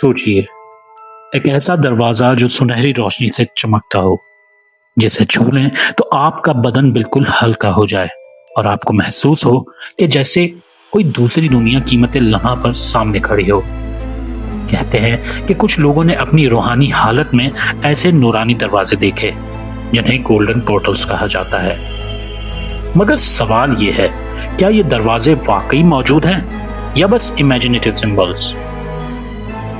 सोचिए, एक ऐसा दरवाजा जो सुनहरी रोशनी से चमकता हो, जिसे छू लें तो आपका बदन बिल्कुल हल्का हो जाए और आपको महसूस हो कि जैसे कोई दूसरी दुनिया कीमती लम्हा पर सामने खड़ी हो। कहते हैं कि कुछ लोगों ने अपनी रूहानी हालत में ऐसे नूरानी दरवाजे देखे जिन्हें गोल्डन पोर्टल्स कहा जाता है। मगर सवाल ये है, क्या ये दरवाजे वाकई मौजूद हैं या बस इमेजिनेटिव सिंबल्स?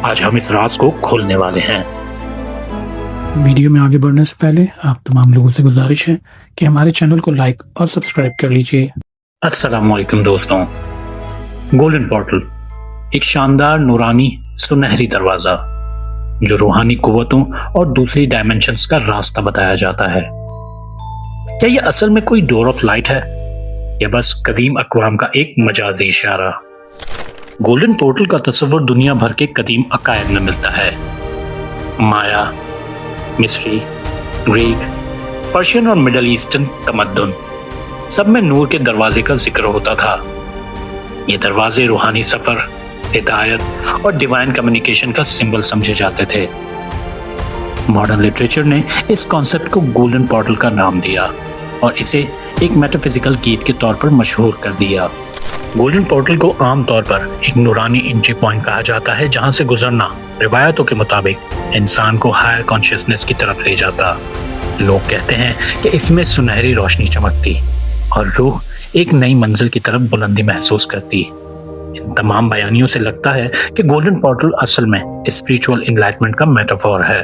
आज हम इस राज को खोलने वाले हैं। वीडियो में आगे बढ़ने से पहले आप तमाम लोगों से गुजारिश है कि हमारे चैनल को लाइक और सब्सक्राइब कर लीजिए। अस्सलाम वालेकुम दोस्तों। गोल्डन पोर्टल एक शानदार नूरानी सुनहरी दरवाजा जो रूहानी कुव्वतों और दूसरी डायमेंशंस का रास्ता बताया जाता है। क्या यह असल में कोई डोर ऑफ लाइट है या बस कदीम अक़वाम का एक मजाजी इशारा? गोल्डन पोर्टल का तस्वर दुनिया भर के कदीम अकायद में मिलता है। माया, मिस्री, ग्रीक, पर्शियन और मिडल ईस्टर्न तमद्दुन सब में नूर के दरवाजे का जिक्र होता था। ये दरवाजे रूहानी सफर, हिदायत और डिवाइन कम्युनिकेशन का सिंबल समझे जाते थे। मॉडर्न लिटरेचर ने इस कॉन्सेप्ट को गोल्डन पोर्टल का नाम दिया और इसे एक मेटाफिजिकल गेट के तौर पर मशहूर कर दिया। गोल्डन पोर्टल को आमतौर पर एक नूरानी एंट्री पॉइंट कहा जाता है, जहां से गुजरना रिवायतों के मुताबिक इंसान को हायर कॉन्शियसनेस की तरफ ले जाता। लोग कहते हैं कि इसमें सुनहरी रोशनी चमकती और रूह एक नई मंजिल की तरफ बुलंदी महसूस करती। इन तमाम बयानियों से लगता है कि गोल्डन पोर्टल असल में स्पिरिचुअल इनलाइटमेंट का मेटाफोर है।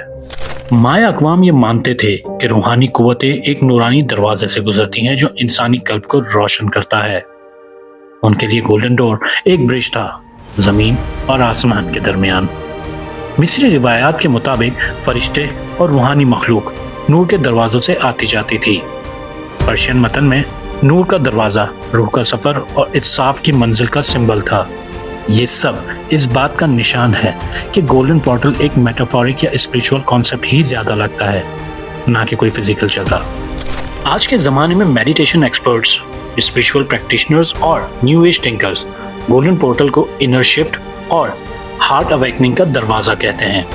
माया अक़वाम ये मानते थे कि रूहानी कुव्वतें एक नूरानी दरवाजे से गुजरती हैं जो इंसानी कल्ब को रोशन करता है। उनके लिए गोल्डन डोर एक ब्रिज था, जमीन और आसमान के दरमियान। मिस्री रिवायात के मुताबिक फरिश्ते और रूहानी मखलूक नूर के दरवाजों से आती जाती थी। पर्शियन मतन में नूर का दरवाजा रूह का सफर और इंसाफ की मंजिल का सिंबल था। ये सब इस बात का निशान है कि गोल्डन पोर्टल एक मेटाफोरिक या स्पिरिचुअल कॉन्सेप्ट ही ज्यादा लगता है, ना कि कोई फिजिकल जगह। आज के जमाने में मेडिटेशन एक्सपर्ट्स, स्पिरिचुअल प्रैक्टिशनर्स और new age thinkers golden portal को इनर शिफ्ट और हार्ट अवेकनिंग का दरवाजा कहते हैं।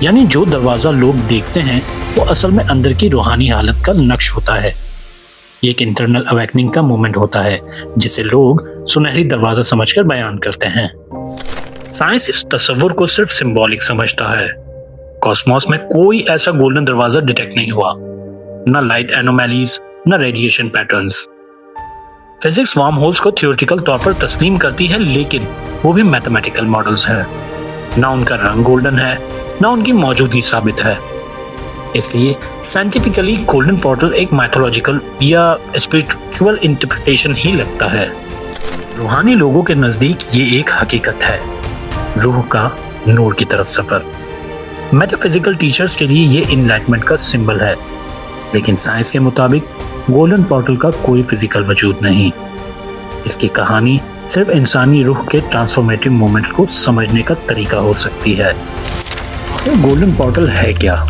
यानी जो दरवाजा लोग देखते हैं वो असल में अंदर की रूहानी हालत का नक्श होता है। ये एक इंटरनल अवेकनिंग का मोमेंट होता है जिसे लोग सुनहरी दरवाजा समझकर बयान करते हैं। साइंस इस तस्वुर को सिर्फ सिंबॉलिक समझता है। कॉस्मोस में कोई ऐसा गोल्डन दरवाजा डिटेक्ट नहीं हुआ, न लाइट एनोमैलीज, न radiation patterns. Physics warm holes को थियोरेटिकल तौर पर तस्लीम करती है, लेकिन वो भी मैथमेटिकल मॉडल्स हैं। ना उनका रंग गोल्डन है, ना उनकी मौजूदगी साबित है। इसलिए साइंटिफिकली गोल्डन पोर्टल एक माइथोलॉजिकल या स्पिरिचुअल इंटरप्रिटेशन ही लगता है। रूहानी लोगों के नजदीक ये एक हकीकत है, रूह का नूर की तरफ सफर। मेटाफिजिकल टीचर्स के लिए ये इनलाइटमेंट का सिंबल है, लेकिन साइंस के मुताबिक गोल्डन पोर्टल का कोई फिजिकल वजूद नहीं। इसकी कहानी सिर्फ इंसानी रूह के ट्रांसफॉर्मेटिव मोमेंट को समझने का तरीका हो सकती है। आखिर गोल्डन पोर्टल है क्या?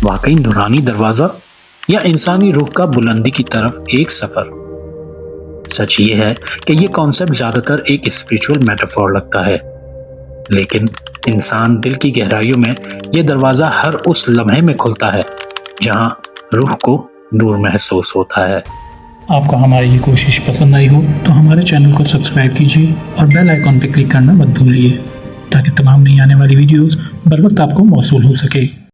वाकई नूरानी दरवाजा या इंसानी रूह का बुलंदी की तरफ एक सफर? सच ये है कि ये कॉन्सेप्ट ज्यादातर एक स्पिरिचुअल मेटाफोर लगता है, लेकिन इंसान दिल की गहराइयों में ये दरवाजा हर उस लम्हे में खुलता है जहां रूह को नूर महसूस होता है। आपको हमारी ये कोशिश पसंद आई हो तो हमारे चैनल को सब्सक्राइब कीजिए और बेल आइकॉन पर क्लिक करना मत भूलिए, ताकि तमाम नई आने वाली वीडियोस बर वक्त आपको मौसूल हो सके।